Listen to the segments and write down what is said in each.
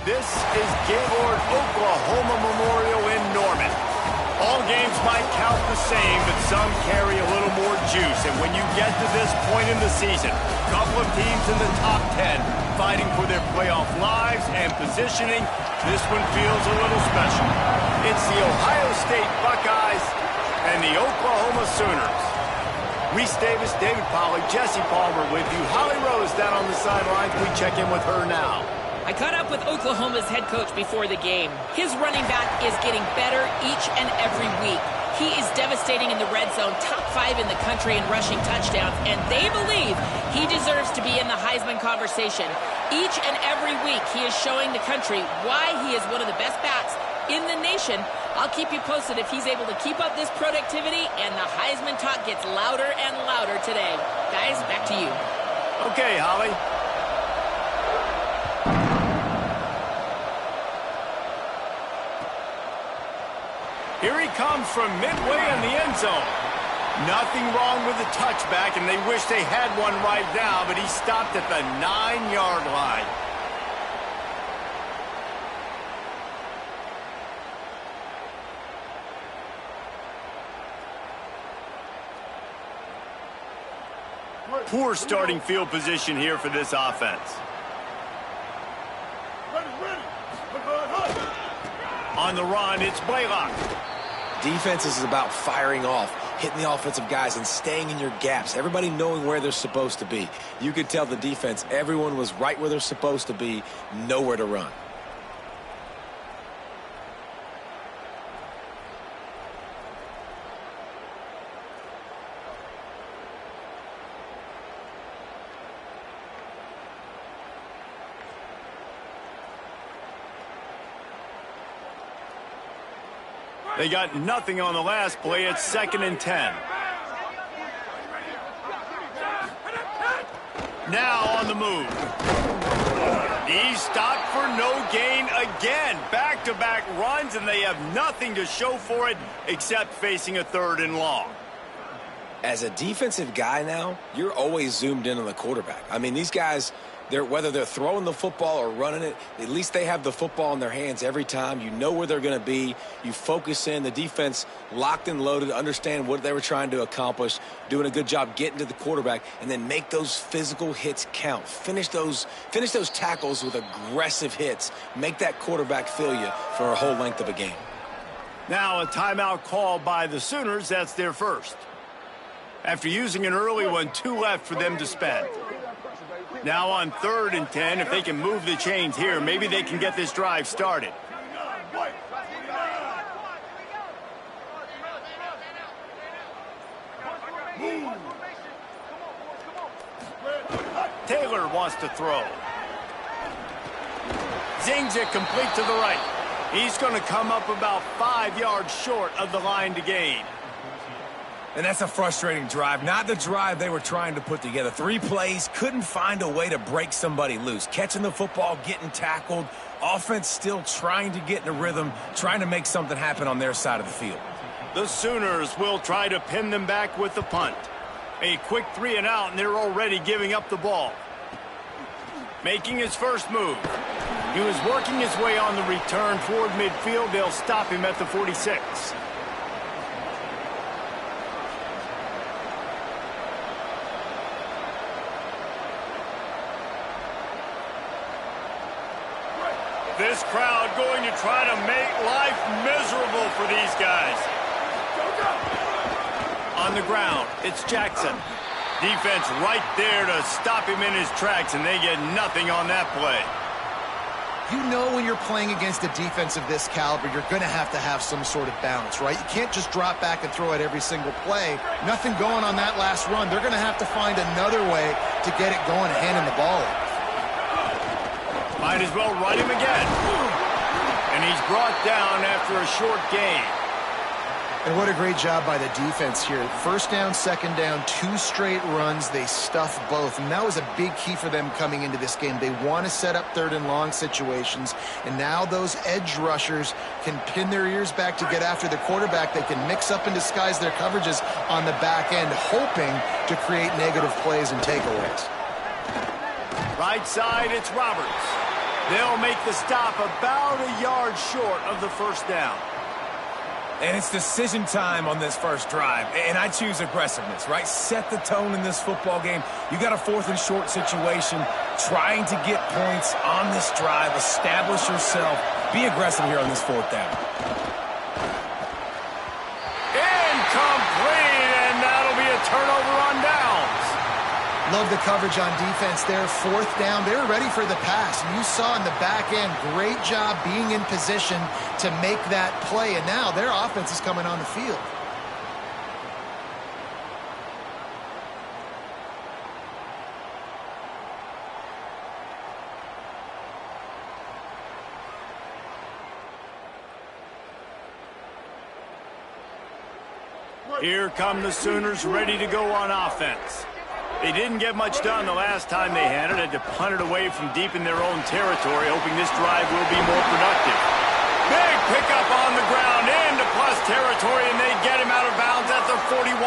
This is Gaylord Oklahoma Memorial in Norman. All games might count the same, but some carry a little more juice. And when you get to this point in the season, a couple of teams in the top 10 fighting for their playoff lives and positioning, this one feels a little special. It's the Ohio State Buckeyes and the Oklahoma Sooners. Reese Davis, David Pollack, Jesse Palmer with you. Holly Rose down on the sidelines. We check in with her now. I caught up with Oklahoma's head coach before the game. His running back is getting better each and every week. He is devastating in the red zone, top 5 in the country in rushing touchdowns, and they believe he deserves to be in the Heisman conversation. Each and every week, he is showing the country why he is one of the best backs in the nation. I'll keep you posted if he's able to keep up this productivity, and the Heisman talk gets louder and louder today. Guys, back to you. Okay, Holly. Here he comes from midway in the end zone. Nothing wrong with the touchback, and they wish they had one right now, but he stopped at the 9-yard line. Poor starting field position here for this offense. On the run, it's Blaylock. Defense is about firing off, hitting the offensive guys, and staying in your gaps. Everybody knowing where they're supposed to be. You could tell the defense, everyone was right where they're supposed to be, nowhere to run. They got nothing on the last play. It's 2nd and 10. Now on the move. He's stopped for no gain again. Back-to-back runs, and they have nothing to show for it except facing a 3rd and long. As a defensive guy now, you're always zoomed in on the quarterback. I mean, these guys, whether they're throwing the football or running it, at least they have the football in their hands every time. You know where they're going to be. You focus in. The defense locked and loaded, understand what they were trying to accomplish, doing a good job getting to the quarterback, and then make those physical hits count. Finish those tackles with aggressive hits. Make that quarterback feel you for a whole length of a game. Now a timeout called by the Sooners. That's their first. After using an early one, 2 left for them to spend. Now on 3rd and 10, if they can move the chains here, maybe they can get this drive started. Taylor wants to throw. Zings it complete to the right. He's going to come up about 5 yards short of the line to gain. And that's a frustrating drive. Not the drive they were trying to put together. 3 plays, couldn't find a way to break somebody loose. Catching the football, getting tackled. Offense still trying to get in a rhythm, trying to make something happen on their side of the field. The Sooners will try to pin them back with the punt. A quick 3 and out, and they're already giving up the ball. Making his first move. He was working his way on the return toward midfield. They'll stop him at the 46. This crowd going to try to make life miserable for these guys. On the ground, it's Jackson. Defense right there to stop him in his tracks, and they get nothing on that play. You know when you're playing against a defense of this caliber, you're going to have some sort of balance, right? You can't just drop back and throw it every single play. Nothing going on that last run. They're going to have to find another way to get it going and handing the ball off. Might as well run him again. And he's brought down after a short gain. And what a great job by the defense here. 1st down, 2nd down, 2 straight runs. They stuffed both. And that was a big key for them coming into this game. They want to set up 3rd and long situations. And now those edge rushers can pin their ears back to get after the quarterback. They can mix up and disguise their coverages on the back end, hoping to create negative plays and takeaways. Right side, it's Roberts. They'll make the stop about a yard short of the first down. And it's decision time on this first drive. And I choose aggressiveness, right? Set the tone in this football game. You got a 4th and short situation. Trying to get points on this drive. Establish yourself. Be aggressive here on this 4th down. Incomplete, and that'll be a turnover on downs. Love the coverage on defense there. 4th down. They were ready for the pass. And you saw in the back end, great job being in position to make that play. And now their offense is coming on the field. Here come the Sooners ready to go on offense. They didn't get much done the last time they had it. Had to punt it away from deep in their own territory, hoping this drive will be more productive. Big pickup on the ground into plus territory, and they get him out of bounds at the 41.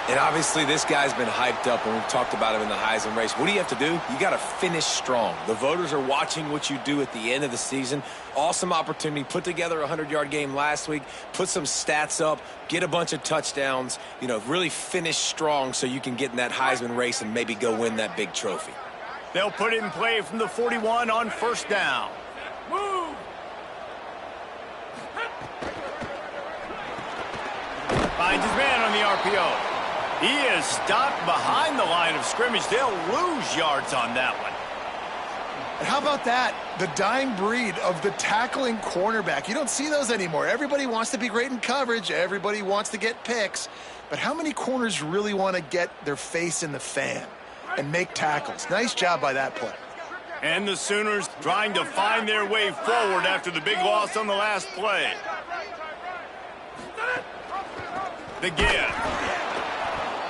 And obviously this guy's been hyped up, and we've talked about him in the Heisman race. What do you have to do? You got to finish strong. The voters are watching what you do at the end of the season. Awesome opportunity. Put together a 100-yard game last week. Put some stats up. Get a bunch of touchdowns. You know, really finish strong so you can get in that Heisman race and maybe go win that big trophy. They'll put it in play from the 41 on first down. Move! Finds his man on the RPO. He is stopped behind the line of scrimmage. They'll lose yards on that one. And how about that? The dying breed of the tackling cornerback. You don't see those anymore. Everybody wants to be great in coverage. Everybody wants to get picks. But how many corners really want to get their face in the fan and make tackles? Nice job by that play. And the Sooners trying to find their way forward after the big loss on the last play. The give.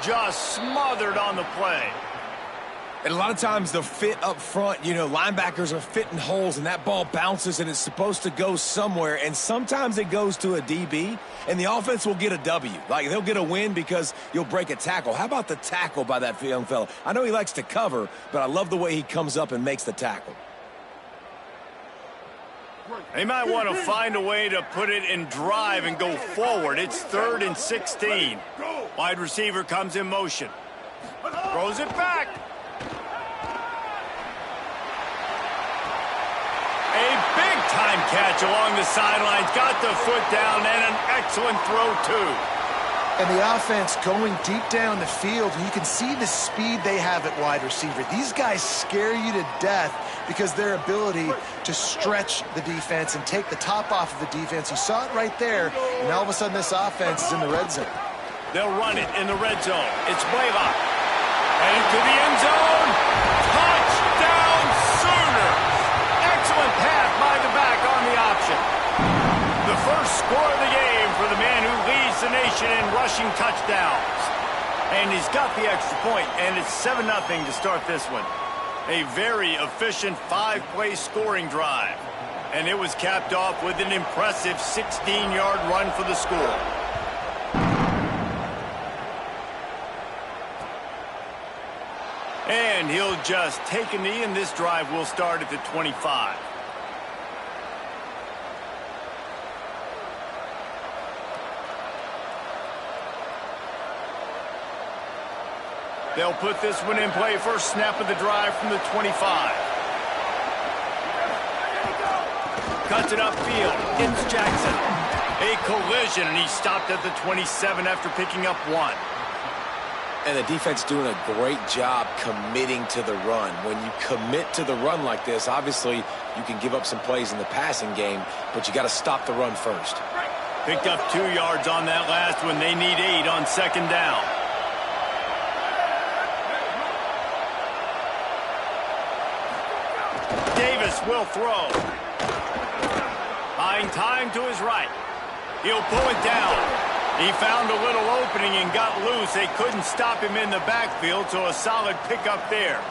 Just smothered on the play. And a lot of times the fit up front, you know, linebackers are fitting holes and that ball bounces and it's supposed to go somewhere. And sometimes it goes to a DB and the offense will get a W. Like they'll get a win because you'll break a tackle. How about the tackle by that young fella? I know he likes to cover, but I love the way he comes up and makes the tackle. They might want to find a way to put it in drive and go forward. It's 3rd and 16. Wide receiver comes in motion. Throws it back. A big-time catch along the sidelines. Got the foot down and an excellent throw, too. And the offense going deep down the field, and you can see the speed they have at wide receiver. These guys scare you to death because their ability to stretch the defense and take the top off of the defense. You saw it right there, and all of a sudden this offense is in the red zone. They'll run it in the red zone. It's Blaylock. And into the end zone. Touchdown Sooners. Excellent pass by the back on the option. The first score of the game for the man who leads the nation in rushing touchdowns. And he's got the extra point, and it's 7-0 to start this one. A very efficient 5-play scoring drive. And it was capped off with an impressive 16-yard run for the score. And he'll just take a knee, and this drive will start at the 25. They'll put this one in play. First snap of the drive from the 25. Cuts it upfield. Hits Jackson. A collision, and he stopped at the 27 after picking up 1. And the defense doing a great job committing to the run. When you commit to the run like this, obviously you can give up some plays in the passing game, but you got to stop the run first. Picked up 2 yards on that last one. They need 8 on second down. Davis will throw. Buying time to his right. He'll pull it down. He found a little opening and got loose. They couldn't stop him in the backfield, so a solid pickup there.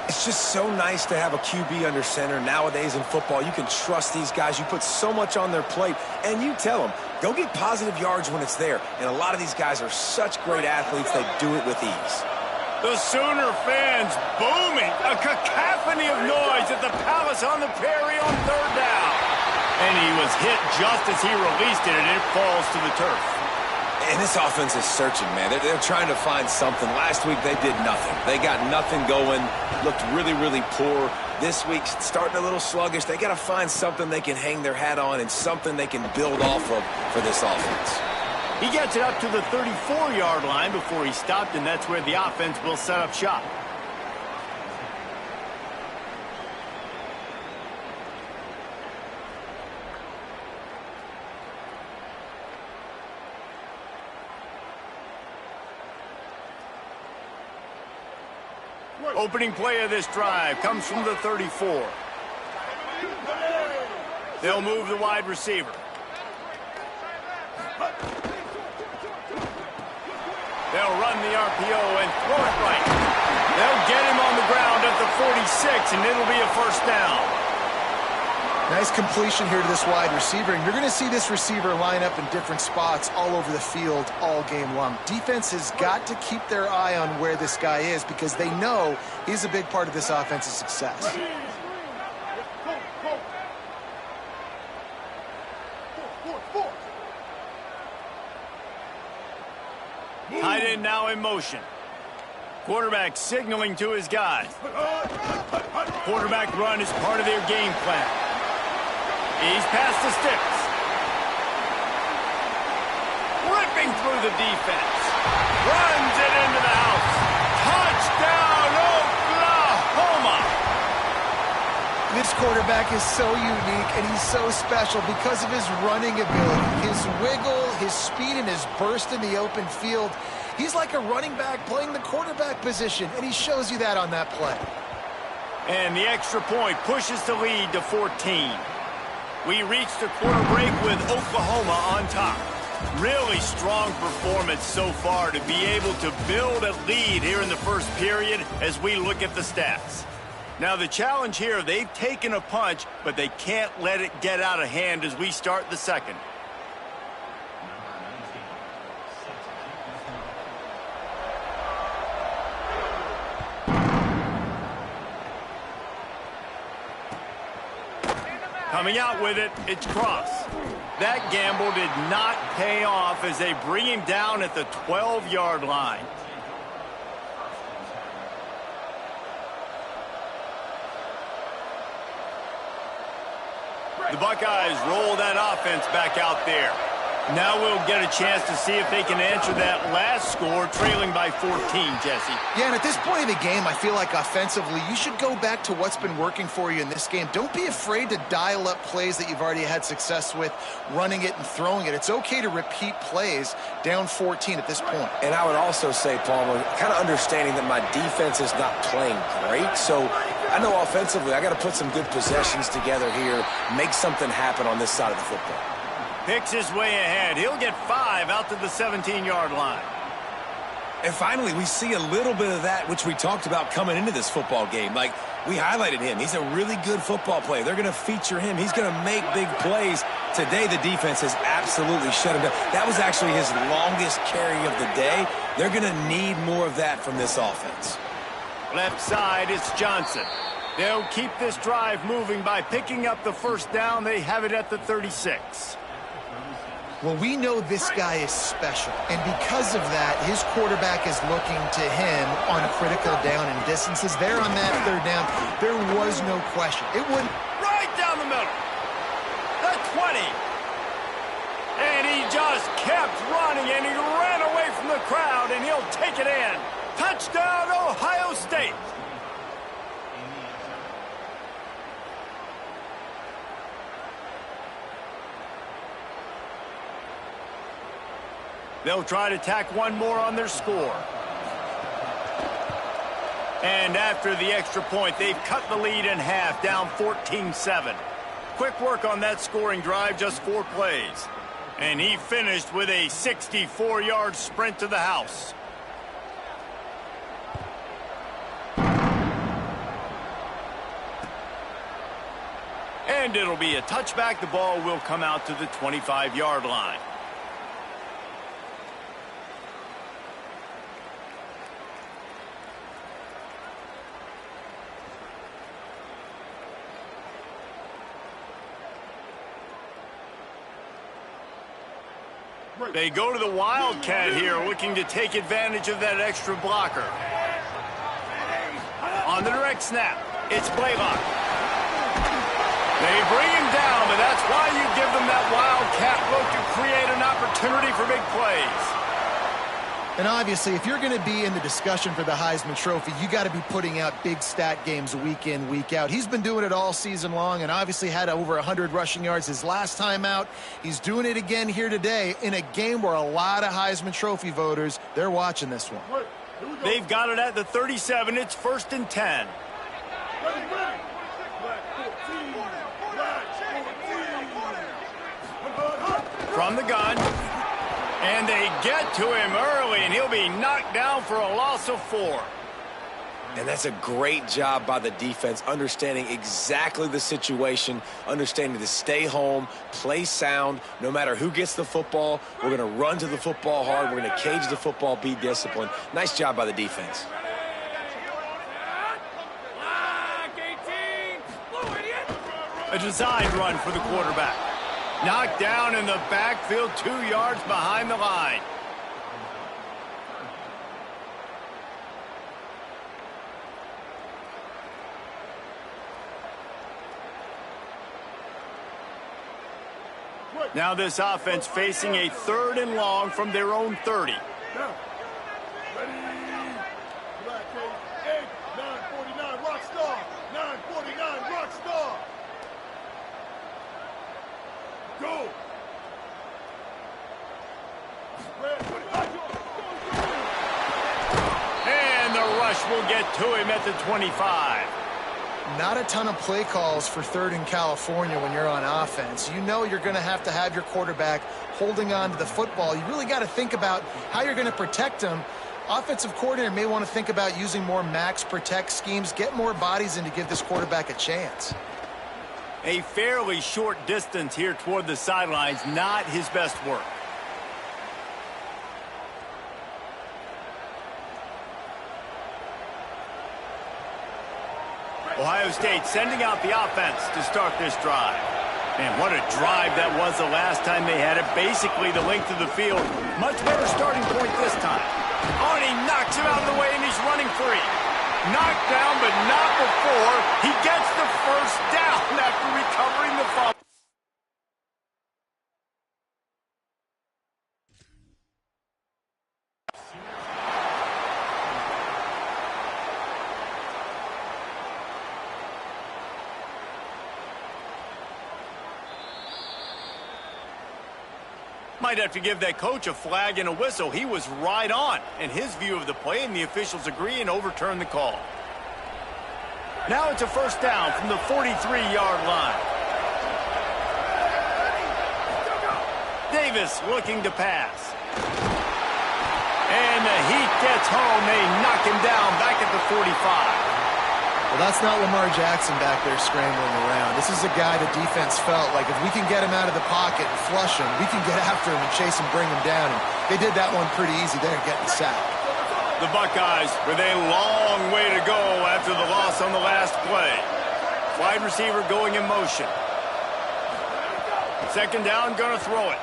It's just so nice to have a QB under center. Nowadays in football, you can trust these guys. You put so much on their plate, and you tell them, go get positive yards when it's there. And a lot of these guys are such great athletes, they do it with ease. The Sooner fans booming, a cacophony of noise at the Palace on the Prairie on third down. And he was hit just as he released it, and it falls to the turf. And this offense is searching, man. They're trying to find something. Last week, they did nothing. They got nothing going, looked really, really poor. This week, starting a little sluggish. They got to find something they can hang their hat on and something they can build off of for this offense. He gets it up to the 34-yard line before he stopped, and that's where the offense will set up shop. Opening play of this drive comes from the 34. They'll move the wide receiver. They'll run the RPO and throw it right. They'll get him on the ground at the 46, and it'll be a first down. Nice completion here to this wide receiver, and you're going to see this receiver line up in different spots all over the field all game long. Defense has got to keep their eye on where this guy is because they know he's a big part of this offense's success. Tight end now in motion. Quarterback signaling to his guys. Quarterback run is part of their game plan. He's past the sticks. Ripping through the defense. Runs it into the house. Touchdown, Oklahoma! This quarterback is so unique and he's so special because of his running ability, his wiggle, his speed, and his burst in the open field. He's like a running back playing the quarterback position, and he shows you that on that play. And the extra point pushes the lead to 14. We reached the quarter break with Oklahoma on top. Really strong performance so far to be able to build a lead here in the first period as we look at the stats. Now the challenge here, they've taken a punch, but they can't let it get out of hand as we start the second. Coming out with it, it's Cross. That gamble did not pay off as they bring him down at the 12-yard line. The Buckeyes roll that offense back out there. Now we'll get a chance to see if they can answer that last score, trailing by 14, Jesse. Yeah, and at this point in the game, I feel like offensively, you should go back to what's been working for you in this game. Don't be afraid to dial up plays that you've already had success with, running it and throwing it. It's okay to repeat plays down 14 at this point. And I would also say, Palmer, kind of understanding that my defense is not playing great, so I know offensively I got to put some good possessions together here, make something happen on this side of the football. Picks his way ahead. He'll get 5 out to the 17-yard line. And finally, we see a little bit of that, which we talked about coming into this football game. Like, we highlighted him. He's a really good football player. They're going to feature him. He's going to make big plays. Today, the defense has absolutely shut him down. That was actually his longest carry of the day. They're going to need more of that from this offense. Left side, it's Johnson. They'll keep this drive moving by picking up the first down. They have it at the 36. Well, we know this guy is special, and because of that, his quarterback is looking to him on critical down and distances. There on that third down, there was no question. It wouldn't. Right down the middle. The 20. And he just kept running, and he ran away from the crowd, and he'll take it in. Touchdown, Ohio State. They'll try to tack one more on their score. And after the extra point, they've cut the lead in half, down 14-7. Quick work on that scoring drive, just 4 plays. And he finished with a 64-yard sprint to the house. And it'll be a touchback. The ball will come out to the 25-yard line. They go to the Wildcat here, looking to take advantage of that extra blocker. On the direct snap, it's Blaylock. They bring him down, but that's why you give them that Wildcat look to create an opportunity for big plays. And obviously, if you're going to be in the discussion for the Heisman Trophy, you got to be putting out big stat games week in, week out. He's been doing it all season long and obviously had over 100 rushing yards his last time out. He's doing it again here today in a game where a lot of Heisman Trophy voters, they're watching this one. They've got it at the 37. It's 1st and 10. From the gun. And they get to him early, and he'll be knocked down for a loss of 4. And that's a great job by the defense, understanding exactly the situation, understanding to stay home, play sound. No matter who gets the football, we're going to run to the football hard. We're going to cage the football, be disciplined. Nice job by the defense. A designed run for the quarterback. Knocked down in the backfield, 2 yards behind the line. Now this offense facing a 3rd and long from their own 30. Go! And the rush will get to him at the 25. Not a ton of play calls for 3rd and California when you're on offense. You know you're going to have your quarterback holding on to the football. You really got to think about how you're going to protect him. Offensive coordinator may want to think about using more max protect schemes, get more bodies in to give this quarterback a chance. A fairly short distance here toward the sidelines, not his best work. Ohio State sending out the offense to start this drive. Man, what a drive that was the last time they had it. Basically the length of the field. Much better starting point this time. Oh, and he knocks him out of the way, and he's running free. Knocked down, but not before he gets the first down after recovering the fumble. Might have to give that coach a flag and a whistle. He was right on in his view of the play, and the officials agree and overturn the call. Now it's a 1st down from the 43-yard line. Davis looking to pass. And the heat gets home. They knock him down back at the 45. Well, that's not Lamar Jackson back there scrambling around. This is a guy the defense felt like if we can get him out of the pocket and flush him, we can get after him and chase him, bring him down. And they did that one pretty easy there, getting sacked. The Buckeyes with a long way to go after the loss on the last play. Wide receiver going in motion. 2nd down, gonna throw it.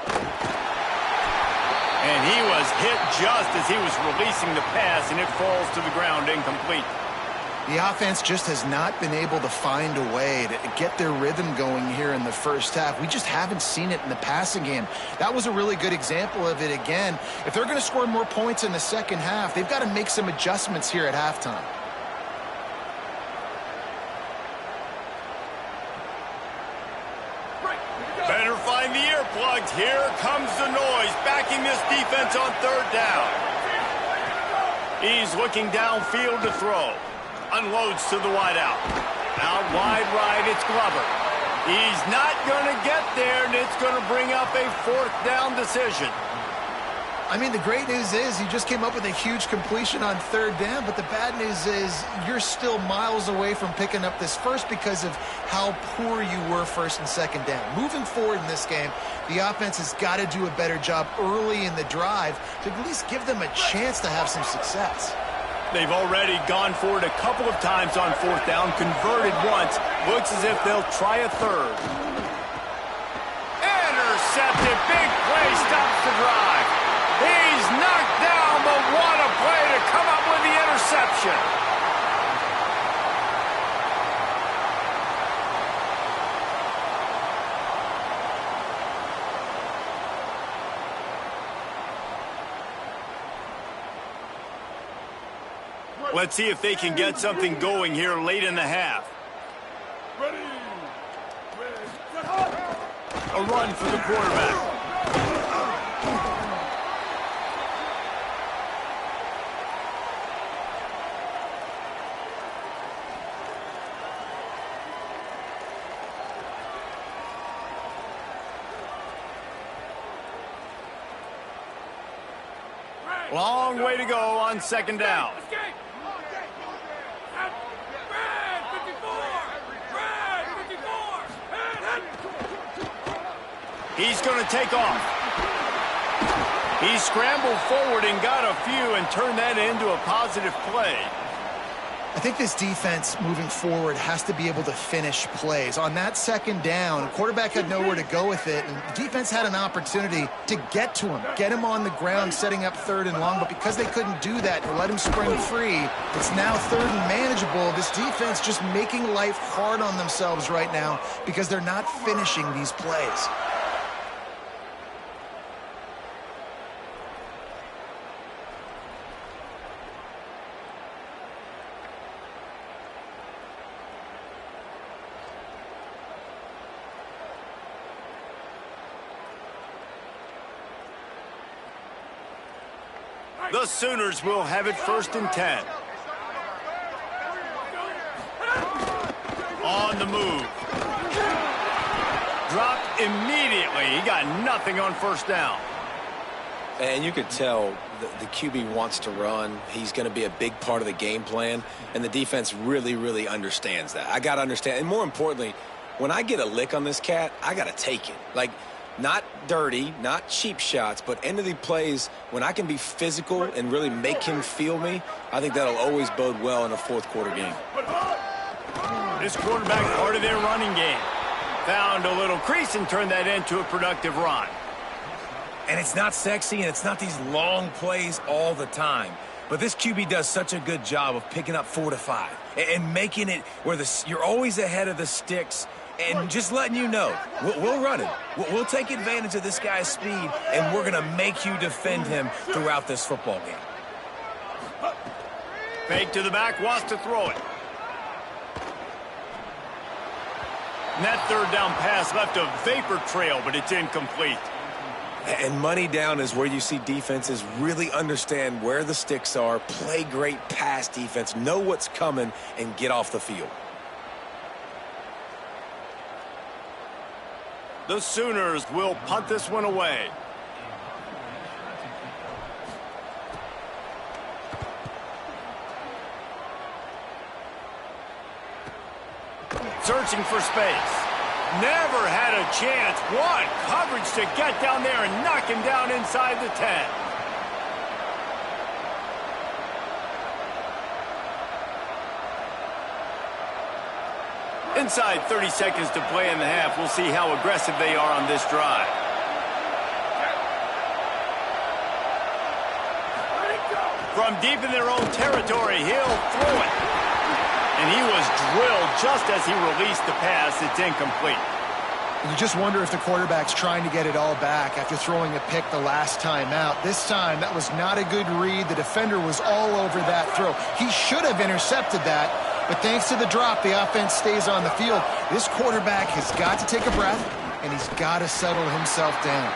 And he was hit just as he was releasing the pass, and it falls to the ground incomplete. The offense just has not been able to find a way to get their rhythm going here in the first half. We just haven't seen it in the passing game. That was a really good example of it again. If they're going to score more points in the second half, they've got to make some adjustments here at halftime. Better find the earplugs. Here comes the noise, backing this defense on 3rd down. He's looking downfield to throw. Unloads to the wideout. Out wide right, it's Glover. He's not going to get there, and it's going to bring up a 4th down decision. I mean, the great news is he just came up with a huge completion on 3rd down, but the bad news is you're still miles away from picking up this first because of how poor you were 1st and 2nd down. Moving forward in this game, the offense has got to do a better job early in the drive to at least give them a chance to have some success. They've already gone for it a couple of times on 4th down, converted once. Looks as if they'll try a 3rd. Intercepted, big play he stops the drive. He's knocked down, but what a play to come up with the interception. Let's see if they can get something going here late in the half. A run for the quarterback. Long way to go on second down. He's going to take off. He scrambled forward and got a few and turned that into a positive play. I think this defense moving forward has to be able to finish plays. On that second down, the quarterback had nowhere to go with it, and the defense had an opportunity to get to him, get him on the ground, setting up third and long, but because they couldn't do that and let him spring free, it's now third and manageable. This defense just making life hard on themselves right now because they're not finishing these plays. The Sooners will have it 1st and 10. On the move. Dropped immediately. He got nothing on 1st down. And you could tell the QB wants to run. He's going to be a big part of the game plan. And the defense really, really understands that. I got to understand. And more importantly, when I get a lick on this cat, I got to take it. Like, not dirty, not cheap shots, but end of the plays, when I can be physical and really make him feel me, I think that'll always bode well in a fourth quarter game. This quarterback part of their running game. Found a little crease and turned that into a productive run. And it's not sexy, and it's not these long plays all the time. But this QB does such a good job of picking up 4 to 5 and making it where you're always ahead of the sticks. And just letting you know, we'll run it. We'll take advantage of this guy's speed, and we're going to make you defend him throughout this football game. Fake to the back, wants to throw it. And that third down pass left a vapor trail, but it's incomplete. And money down is where you see defenses really understand where the sticks are, play great pass defense, know what's coming, and get off the field. The Sooners will punt this one away. Searching for space. Never had a chance. What coverage to get down there and knock him down inside the 10. Inside 30 seconds to play in the half. We'll see how aggressive they are on this drive. From deep in their own territory, he'll throw it. And he was drilled just as he released the pass. It's incomplete. You just wonder if the quarterback's trying to get it all back after throwing a pick the last time out. This time, that was not a good read. The defender was all over that throw. He should have intercepted that, but thanks to the drop, the offense stays on the field. This quarterback has got to take a breath, and he's got to settle himself down.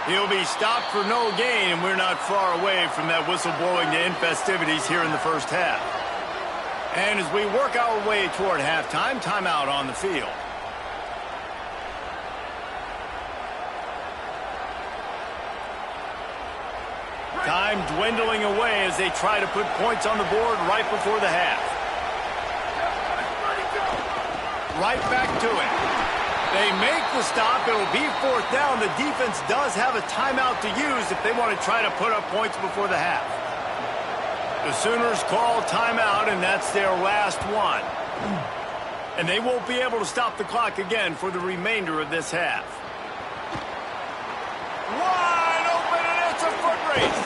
He'll be stopped for no gain, and we're not far away from that whistle blowing to end festivities here in the first half. And as we work our way toward halftime, timeout on the field. Time dwindling away as they try to put points on the board right before the half. Right back to it. They make the stop. It'll be 4th down. The defense does have a timeout to use if they want to try to put up points before the half. The Sooners call timeout, and that's their last one. And they won't be able to stop the clock again for the remainder of this half. Wide open, and it's a foot race.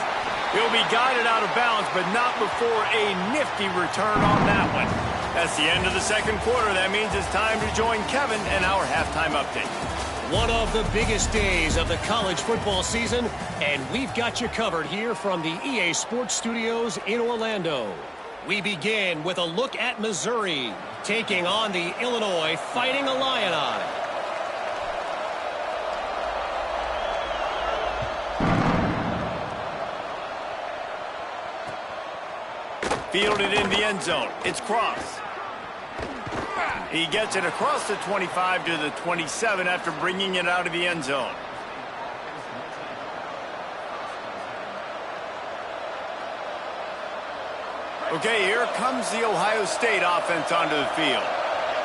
He'll be guided out of bounds, but not before a nifty return on that one. That's the end of the second quarter. That means it's time to join Kevin and our halftime update. One of the biggest days of the college football season, and we've got you covered here from the EA Sports Studios in Orlando. We begin with a look at Missouri, taking on the Illinois Fighting Illini. Fielded in the end zone. It's Cross. He gets it across the 25 to the 27 after bringing it out of the end zone. Okay, here comes the Ohio State offense onto the field.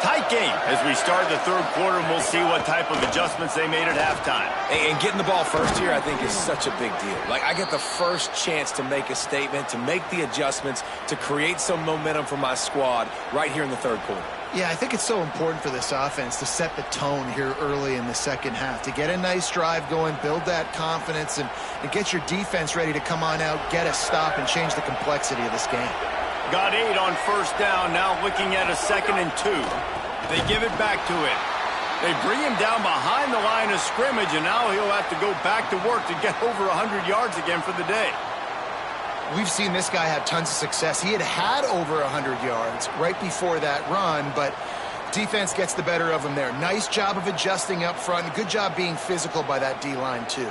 Tight game as we start the third quarter, and we'll see what type of adjustments they made at halftime. And getting the ball first here, I think, is such a big deal. Like, I get the first chance to make a statement, to make the adjustments, to create some momentum for my squad right here in the third quarter. Yeah, I think it's so important for this offense to set the tone here early in the second half, to get a nice drive going, build that confidence, and get your defense ready to come on out, get a stop, and change the complexity of this game. Got 8 on first down, now looking at a 2nd and 2. They give it back to him. They bring him down behind the line of scrimmage, and now he'll have to go back to work to get over 100 yards again for the day. We've seen this guy have tons of success. He had over 100 yards right before that run, but defense gets the better of him there. Nice job of adjusting up front. Good job being physical by that D-line, too.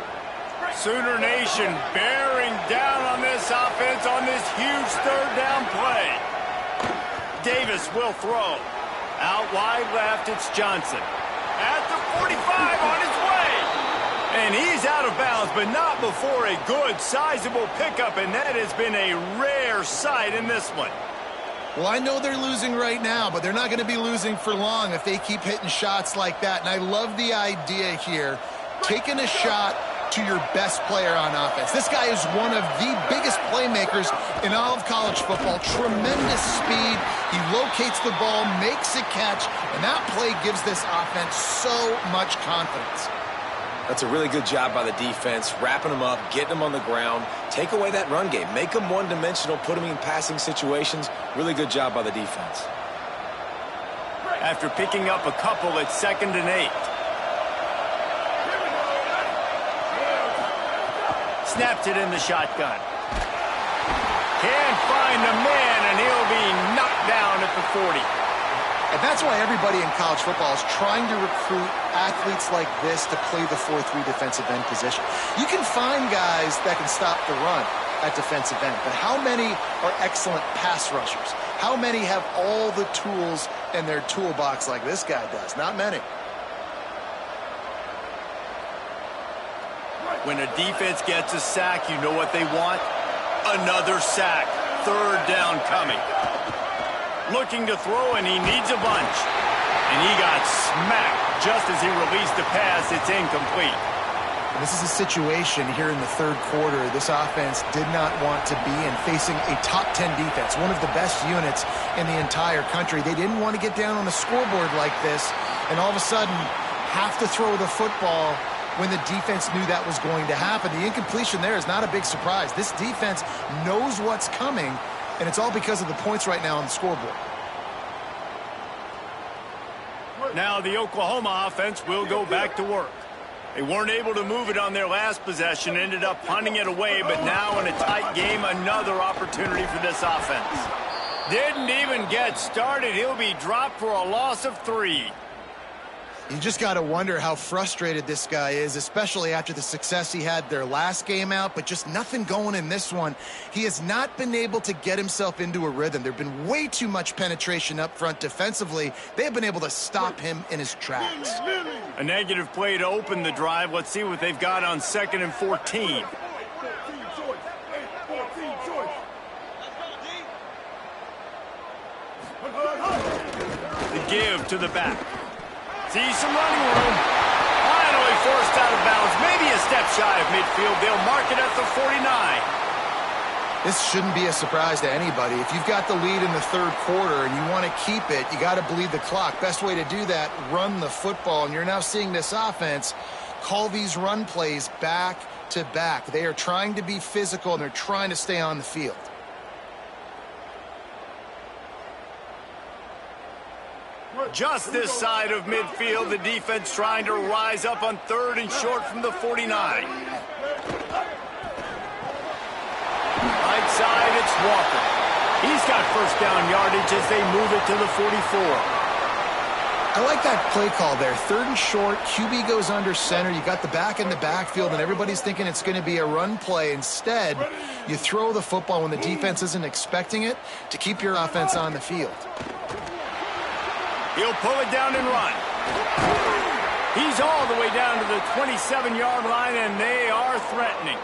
Sooner Nation bearing down on this offense on this huge third down play. Davis will throw. Out wide left, it's Johnson. At the 45 on his way. And he's out of bounds, but not before a good, sizable pickup, and that has been a rare sight in this one. Well, I know they're losing right now, but they're not going to be losing for long if they keep hitting shots like that. And I love the idea here, taking a shot to your best player on offense. This guy is one of the biggest playmakers in all of college football. Tremendous speed. He locates the ball, makes a catch, and that play gives this offense so much confidence. That's a really good job by the defense, wrapping them up, getting them on the ground, take away that run game, make them one-dimensional, put them in passing situations. Really good job by the defense. After picking up a couple, it's 2nd and 8. Snaps it in the shotgun. Can't find the man, and he'll be knocked down at the 40. And that's why everybody in college football is trying to recruit athletes like this to play the 4-3 defensive end position. You can find guys that can stop the run at defensive end, but how many are excellent pass rushers? How many have all the tools in their toolbox like this guy does? Not many. When a defense gets a sack, you know what they want? Another sack. Third down coming. Looking to throw, and he needs a bunch. And he got smacked just as he released the pass. It's incomplete. And this is a situation here in the third quarter this offense did not want to be in, facing a top 10 defense, one of the best units in the entire country. They didn't want to get down on the scoreboard like this and all of a sudden have to throw the football when the defense knew that was going to happen. The incompletion there is not a big surprise. This defense knows what's coming, and it's all because of the points right now on the scoreboard. Now the Oklahoma offense will go back to work. They weren't able to move it on their last possession, ended up punting it away, but now in a tight game, another opportunity for this offense. Didn't even get started. He'll be dropped for a loss of 3. You just got to wonder how frustrated this guy is, especially after the success he had their last game out, but just nothing going in this one. He has not been able to get himself into a rhythm. There have been way too much penetration up front defensively. They have been able to stop him in his tracks. A negative play to open the drive. Let's see what they've got on 2nd and 14. The give to the back. Sees some running room. Finally forced out of bounds. Maybe a step shy of midfield. They'll mark it at the 49. This shouldn't be a surprise to anybody. If you've got the lead in the third quarter and you want to keep it, you got to bleed the clock. Best way to do that, run the football. And you're now seeing this offense call these run plays back to back. They are trying to be physical, and they're trying to stay on the field. Just this side of midfield, the defense trying to rise up on 3rd and short from the 49. Right side, it's Walker. He's got first down yardage as they move it to the 44. I like that play call there. 3rd and short, QB goes under center. You got the back in the backfield, and everybody's thinking it's going to be a run play. Instead, you throw the football when the defense isn't expecting it to keep your offense on the field. He'll pull it down and run. He's all the way down to the 27-yard line, and they are threatening.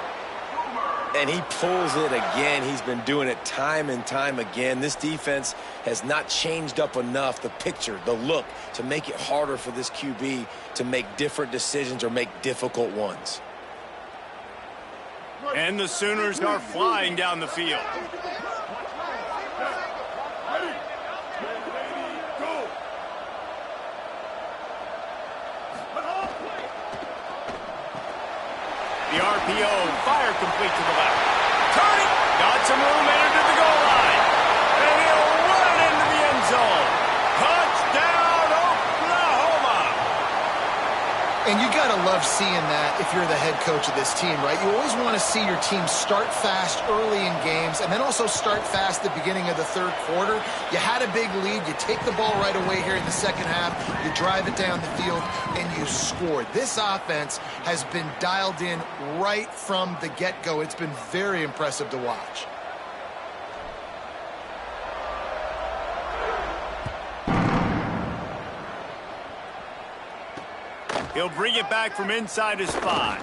And he pulls it again. He's been doing it time and time again. This defense has not changed up enough the picture, the look, to make it harder for this QB to make different decisions or make difficult ones. And the Sooners are flying down the field. The RPO, fire complete to the left. Turn it! Got some room into the goal line. And he'll run it into the end zone. Touchdown, Oklahoma! And you got to love seeing that if you're the head coach of this team, right? You always want to see your team start fast early in games and then also start fast at the beginning of the 3rd quarter. You had a big lead. You take the ball right away here in the 2nd half. You drive it down the field, and you scored. This offense has been dialed in right from the get-go. It's been very impressive to watch. He'll bring it back from inside his 5.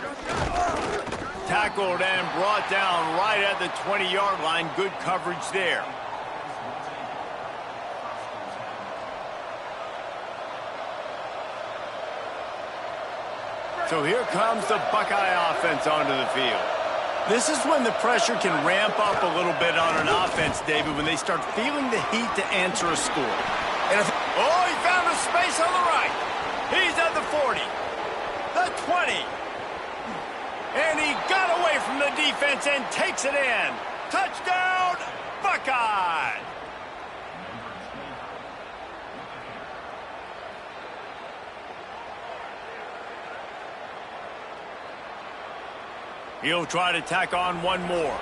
Tackled and brought down right at the 20-yard line. Good coverage there. So here comes the Buckeye offense onto the field. This is when the pressure can ramp up a little bit on an offense, David, when they start feeling the heat to answer a score. And he found a space on the right. He's at the 40, the 20. And he got away from the defense and takes it in. Touchdown, Buckeye! He'll try to tack on one more.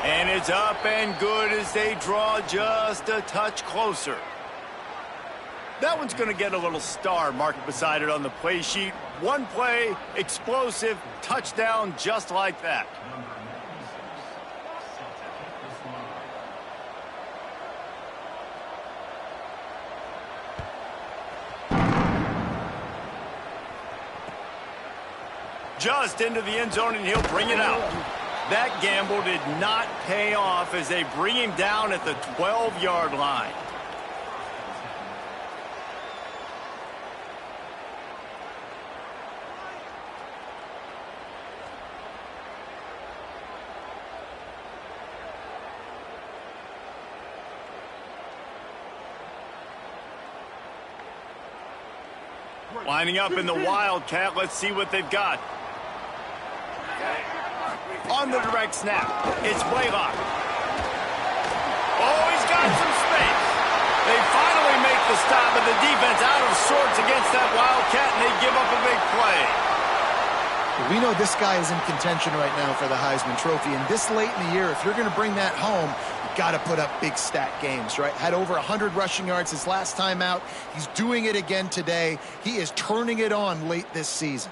And it's up and good as they draw just a touch closer. That one's going to get a little star marked beside it on the play sheet. One play, explosive, touchdown just like that. Just into the end zone, and he'll bring it out. That gamble did not pay off as they bring him down at the 12-yard line. Lining up in the Wildcat. Let's see what they've got. On the direct snap, it's Blaylock. Oh, he's got some space. They finally make the stop, and the defense out of sorts against that Wildcat, and they give up a big play. We know this guy is in contention right now for the Heisman Trophy, and this late in the year, if you're going to bring that home, you've got to put up big stat games, right? Had over 100 rushing yards his last time out. He's doing it again today. He is turning it on late this season.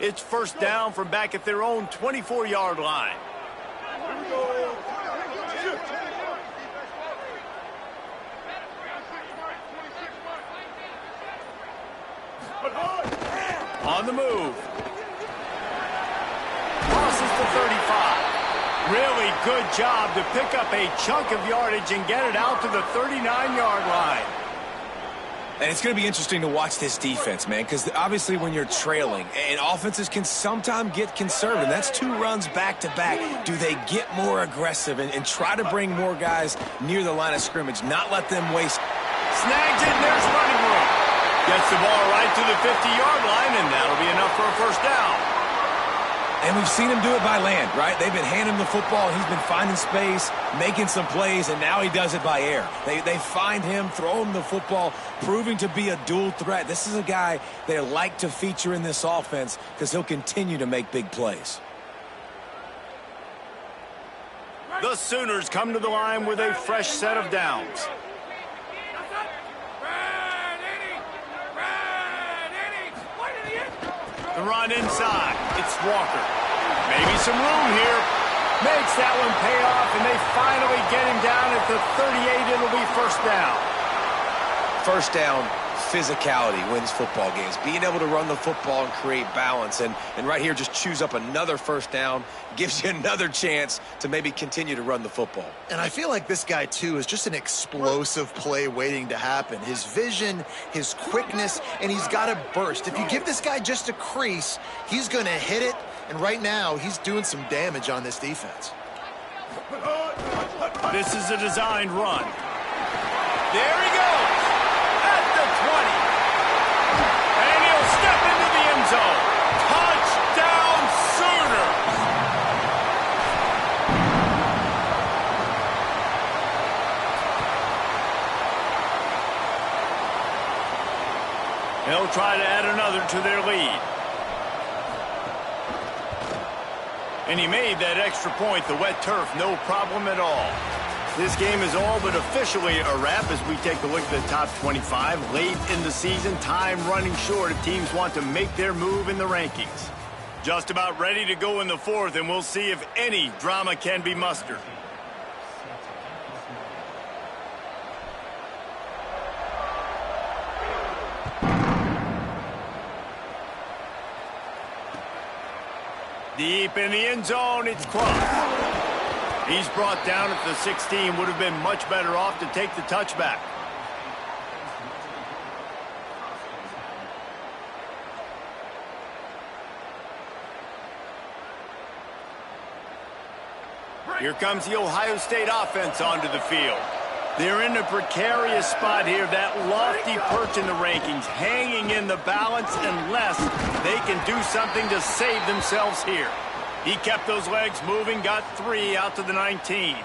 It's first down from back at their own 24-yard line. On the move. Crosses the 35. Really good job to pick up a chunk of yardage and get it out to the 39-yard line. And it's going to be interesting to watch this defense, man, because obviously when you're trailing, and offenses can sometimes get conservative. That's 2 runs back-to-back. Do they get more aggressive and try to bring more guys near the line of scrimmage, not let them waste? Snags it, and there's running room. Gets the ball right to the 50-yard line, and that'll be enough for a first down. And we've seen him do it by land, right? They've been handing him the football. He's been finding space, making some plays, and now he does it by air. They find him, throw him the football, proving to be a dual threat. This is a guy they like to feature in this offense because he'll continue to make big plays. The Sooners come to the line with a fresh set of downs. The run inside. It's Walker. Maybe some room here. Makes that one pay off, and they finally get him down at the 38. It'll be first down. First down, physicality wins football games. Being able to run the football and create balance. And right here, just choose up another first down. Gives you another chance to maybe continue to run the football. And I feel like this guy, too, is just an explosive play waiting to happen. His vision, his quickness, and he's got a burst. If you give this guy just a crease, he's going to hit it. And right now, he's doing some damage on this defense. This is a designed run. There he goes. At the 20. And he'll step into the end zone. Touchdown, Sooners. They'll try to add another to their lead. And he made that extra point, the wet turf, no problem at all. This game is all but officially a wrap as we take a look at the top 25. Late in the season, time running short if teams want to make their move in the rankings. Just about ready to go in the fourth, and we'll see if any drama can be mustered. Deep in the end zone, it's Clark. He's brought down at the 16. Would have been much better off to take the touchback. Here comes the Ohio State offense onto the field. They're in a precarious spot here, that lofty perch in the rankings, hanging in the balance unless they can do something to save themselves here. He kept those legs moving, got 3 out to the 19.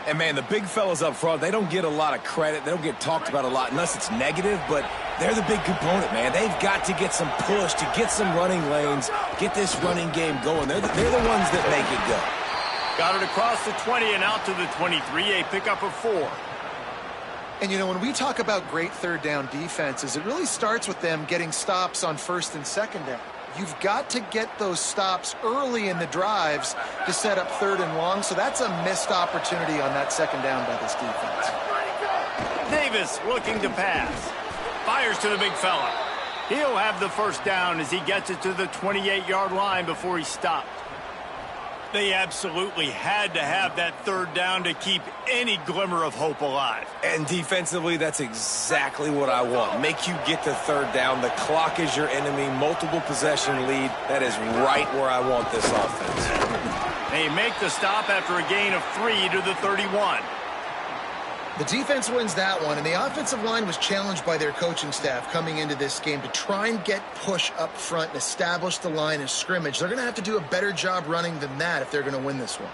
And, man, the big fellas up front, they don't get a lot of credit. They don't get talked about a lot unless it's negative, but they're the big component, man. They've got to get some push, to get some running lanes, get this running game going. They're the ones that make it go. Got it across the 20 and out to the 23, a pickup of 4. And, you know, when we talk about great third down defenses, it really starts with them getting stops on first and second down. You've got to get those stops early in the drives to set up third and long, so that's a missed opportunity on that second down by this defense. Davis looking to pass. Fires to the big fella. He'll have the first down as he gets it to the 28-yard line before he stopped. They absolutely had to have that third down to keep any glimmer of hope alive. And defensively, that's exactly what I want. Make you get the third down. The clock is your enemy. Multiple possession lead. That is right where I want this offense. They make the stop after a gain of 3 to the 31. The defense wins that one, and the offensive line was challenged by their coaching staff coming into this game to try and get push up front and establish the line of scrimmage. They're going to have to do a better job running than that if they're going to win this one.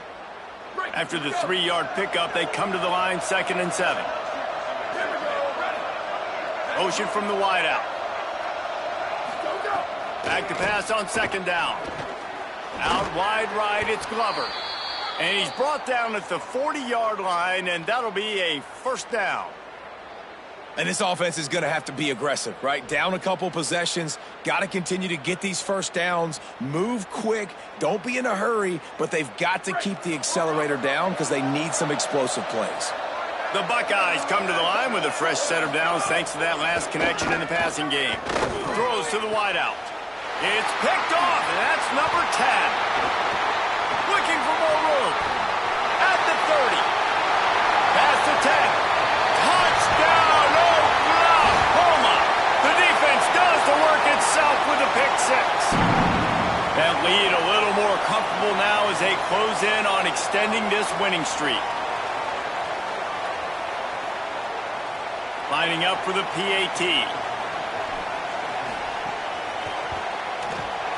After the 3-yard pickup, they come to the line 2nd and 7. Motion from the wideout. Back to pass on 2nd down. Out wide right, it's Glover. And he's brought down at the 40-yard line, and that'll be a first down. And this offense is going to have to be aggressive, right? Down a couple possessions, got to continue to get these first downs, move quick, don't be in a hurry, but they've got to keep the accelerator down because they need some explosive plays. The Buckeyes come to the line with a fresh set of downs thanks to that last connection in the passing game. Throws to the wideout. It's picked off, and that's number 10. Looking for more room. At the 30. Past the 10. Touchdown, Oklahoma! level now as they close in on extending this winning streak. Lining up for the PAT.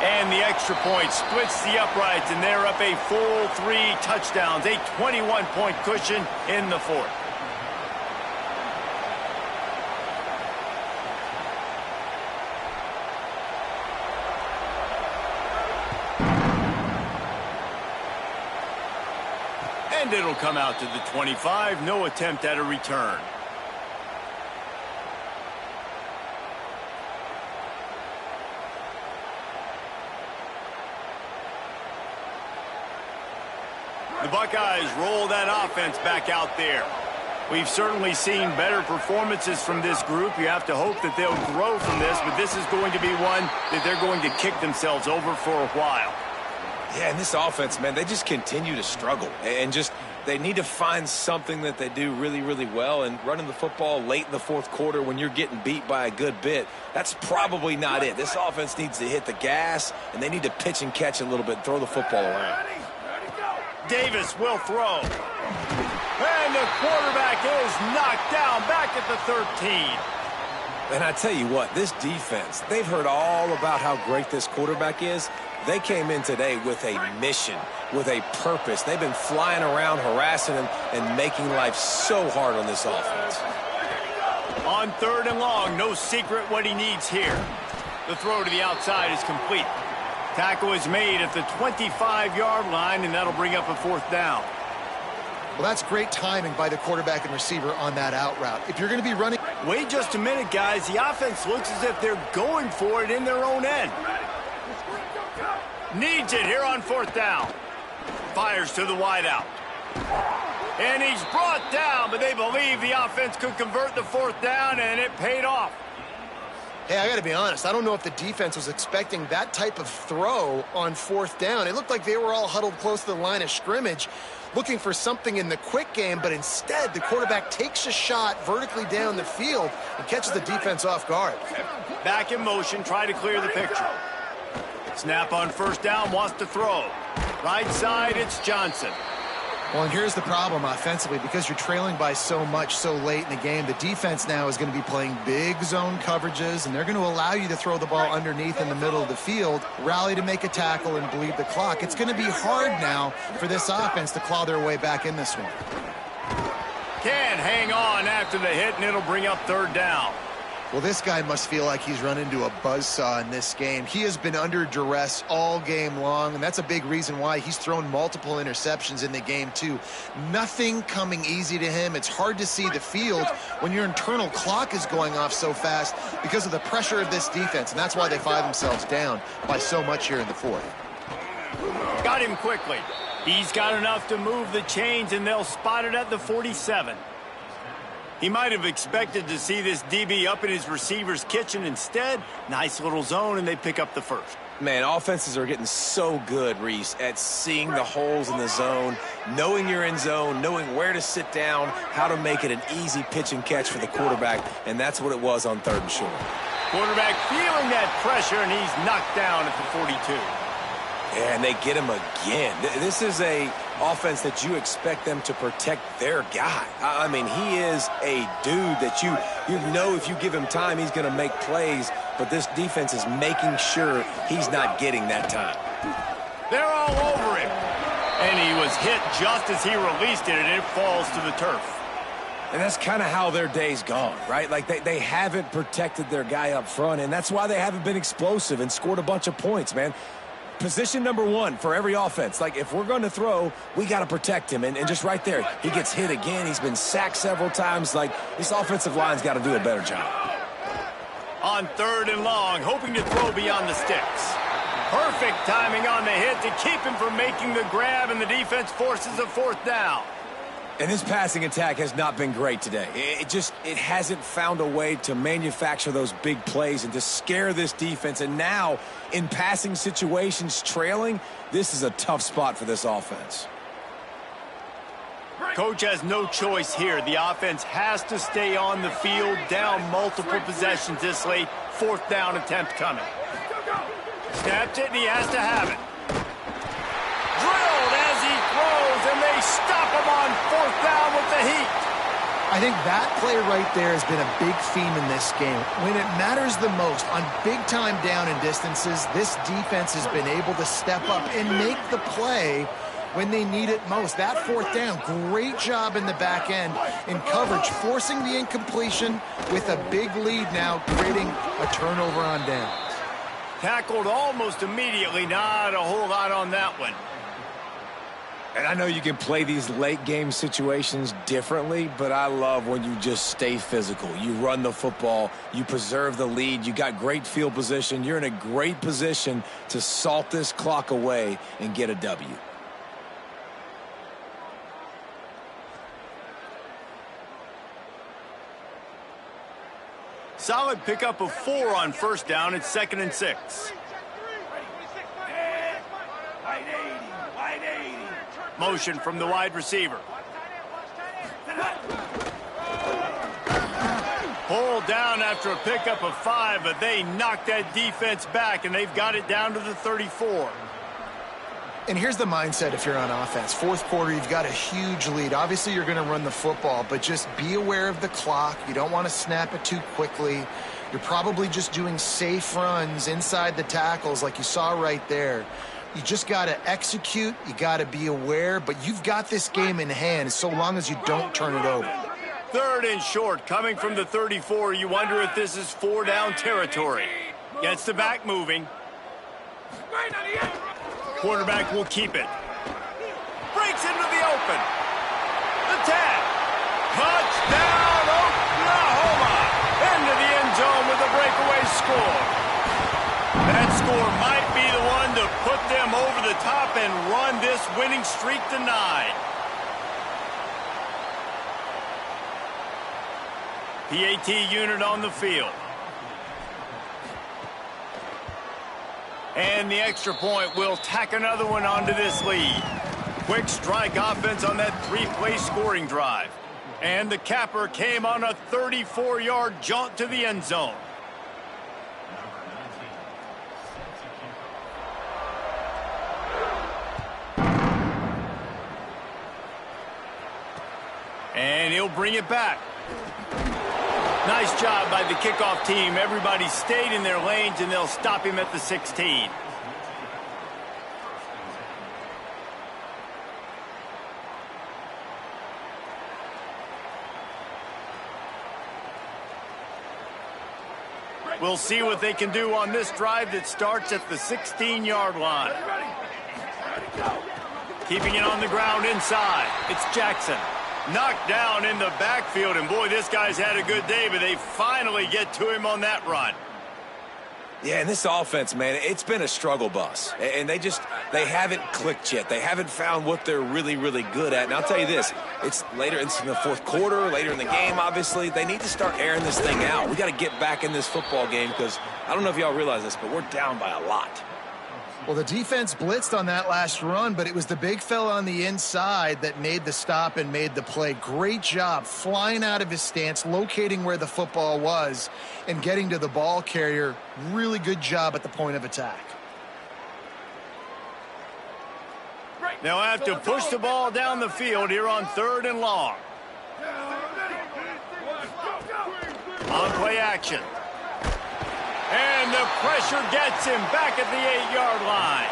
And the extra point splits the uprights, and they're up a full 3 touchdowns, a 21-point cushion in the fourth. And it'll come out to the 25. No attempt at a return. The Buckeyes roll that offense back out there. We've certainly seen better performances from this group. You have to hope that they'll grow from this, but this is going to be one that they're going to kick themselves over for a while. Yeah, and this offense, man, they just continue to struggle. And just they need to find something that they do really, really well. And running the football late in the fourth quarter when you're getting beat by a good bit, that's probably not it. This offense needs to hit the gas, and they need to pitch and catch a little bit and throw the football around. Davis will throw. And the quarterback is knocked down back at the 13. And I tell you what, this defense, they've heard all about how great this quarterback is. They came in today with a mission, with a purpose. They've been flying around, harassing him, and making life so hard on this offense. On 3rd and long, no secret what he needs here. The throw to the outside is complete. Tackle is made at the 25-yard line, and that'll bring up a 4th down. Well, that's great timing by the quarterback and receiver on that out route. If you're going to be running... Wait just a minute, guys. The offense looks as if they're going for it in their own end. Needs it here on 4th down. Fires to the wideout. And he's brought down, but they believe the offense could convert the 4th down, and it paid off. Hey, I got to be honest. I don't know if the defense was expecting that type of throw on 4th down. It looked like they were all huddled close to the line of scrimmage, looking for something in the quick game, but instead the quarterback takes a shot vertically down the field and catches the defense off guard. Back in motion, try to clear the picture. Snap on 1st down, wants to throw. Right side, it's Johnson. Well, and here's the problem offensively. Because you're trailing by so much so late in the game, the defense now is going to be playing big zone coverages, and they're going to allow you to throw the ball underneath in the middle of the field, rally to make a tackle, and bleed the clock. It's going to be hard now for this offense to claw their way back in this one. Can't hang on after the hit, and it'll bring up 3rd down. Well, this guy must feel like he's run into a buzzsaw in this game. He has been under duress all game long, and that's a big reason why he's thrown multiple interceptions in the game, too. Nothing coming easy to him. It's hard to see the field when your internal clock is going off so fast because of the pressure of this defense, and that's why they find themselves down by so much here in the 4th. Got him quickly. He's got enough to move the chains, and they'll spot it at the 47. He might have expected to see this DB up in his receiver's kitchen. Instead, nice little zone, and they pick up the 1st. Man, offenses are getting so good, Reese, at seeing the holes in the zone, knowing you're in zone, knowing where to sit down, how to make it an easy pitch and catch for the quarterback, and that's what it was on 3rd and short. Quarterback feeling that pressure, and he's knocked down at the 42. Yeah, and they get him again. This is a offense that you expect them to protect their guy. I mean, he is a dude that you know if you give him time, he's going to make plays, but this defense is making sure he's not getting that time. They're all over him. And he was hit just as he released it, and it falls to the turf. And that's kind of how their day's gone, right? Like they haven't protected their guy up front, and that's why they haven't been explosive and scored a bunch of points, man. Position number 1 for every offense. Like, if we're going to throw, we got to protect him. And just right there, he gets hit again. He's been sacked several times. Like, this offensive line's got to do a better job. On 3rd and long, hoping to throw beyond the sticks. Perfect timing on the hit to keep him from making the grab, and the defense forces a 4th down. And this passing attack has not been great today. It hasn't found a way to manufacture those big plays and to scare this defense. And now, in passing situations, trailing, this is a tough spot for this offense. Coach has no choice here. The offense has to stay on the field, down multiple possessions this late. 4th down attempt coming. Snapped it, and he has to have it. stop him on 4th down with the heat. I think that play right there has been a big theme in this game. When it matters the most, on big-time down and distances, this defense has been able to step up and make the play when they need it most. That 4th down, great job in the back end in coverage, forcing the incompletion with a big lead now, creating a turnover on downs. Tackled almost immediately. Not a whole lot on that one. And I know you can play these late game situations differently, but I love when you just stay physical. You run the football, you preserve the lead, you got great field position. You're in a great position to salt this clock away and get a W. Solid pickup of 4 on 1st down. It's 2nd and 6. Motion from the wide receiver. Pulled down after a pickup of 5, but they knocked that defense back, and they've got it down to the 34. And here's the mindset if you're on offense. 4th quarter, you've got a huge lead. Obviously, you're going to run the football, but just be aware of the clock. You don't want to snap it too quickly. You're probably just doing safe runs inside the tackles like you saw right there. You just got to execute. You got to be aware, but you've got this game in hand so long as you don't turn it over. 3rd and short coming from the 34. You wonder if this is 4-down territory. Gets the back moving. Quarterback will keep it. Breaks into the open. The tap. Touchdown, Oklahoma. Into the end zone with a breakaway score. That score might be the one to put them over the top and run this winning streak to 9. PAT unit on the field. And the extra point will tack another one onto this lead. Quick strike offense on that 3-play scoring drive. And the capper came on a 34-yard jaunt to the end zone. And he'll bring it back. Nice job by the kickoff team. Everybody stayed in their lanes, and they'll stop him at the 16. We'll see what they can do on this drive that starts at the 16-yard line. Keeping it on the ground inside. It's Jackson. Knocked down in the backfield, and boy, this guy's had a good day, but they finally get to him on that run. Yeah, and this offense, man, it's been a struggle bus. And they haven't clicked yet. They haven't found what they're really, really good at. And I'll tell you this, it's later into the 4th quarter, later in the game, obviously. They need to start airing this thing out. We got to get back in this football game because I don't know if y'all realize this, but we're down by a lot. Well, the defense blitzed on that last run, but it was the big fella on the inside that made the stop and made the play. Great job flying out of his stance, locating where the football was, and getting to the ball carrier. Really good job at the point of attack. They'll have to push the ball down the field here on 3rd and long. On play action. And the pressure gets him back at the 8-yard line.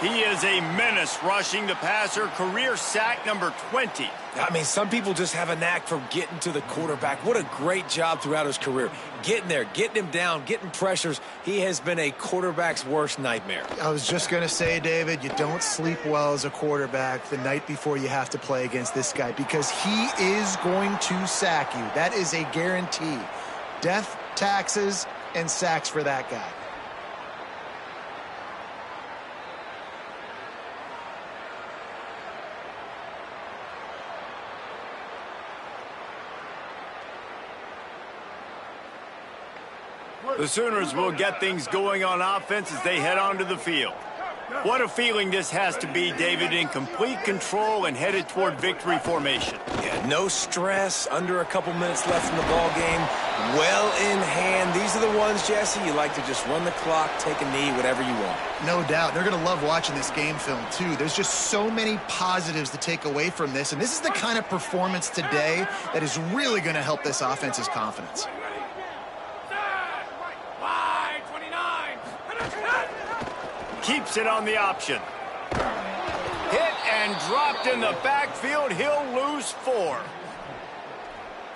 He is a menace rushing the passer. Career sack number 20. I mean, some people just have a knack for getting to the quarterback. What a great job throughout his career. Getting there, getting him down, getting pressures. He has been a quarterback's worst nightmare. I was just going to say, David, you don't sleep well as a quarterback the night before you have to play against this guy because he is going to sack you. That is a guarantee. Death, taxes, and sacks for that guy. The Sooners will get things going on offense as they head onto the field. What a feeling this has to be, David, in complete control and headed toward victory formation. Yeah, no stress, under a couple minutes left in the ball game, well in hand. These are the ones, Jesse, you like to just run the clock, take a knee, whatever you want. No doubt. They're going to love watching this game film, too. There's just so many positives to take away from this, and this is the kind of performance today that is really going to help this offense's confidence. Keeps it on the option. Hit and dropped in the backfield. He'll lose 4.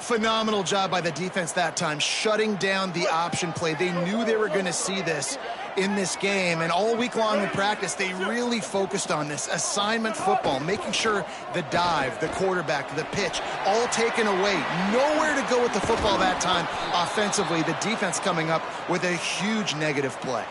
Phenomenal job by the defense that time, shutting down the option play. They knew they were going to see this in this game, and all week long in practice, they really focused on this assignment football, making sure the dive, the quarterback, the pitch, all taken away. Nowhere to go with the football that time offensively. The defense coming up with a huge negative play.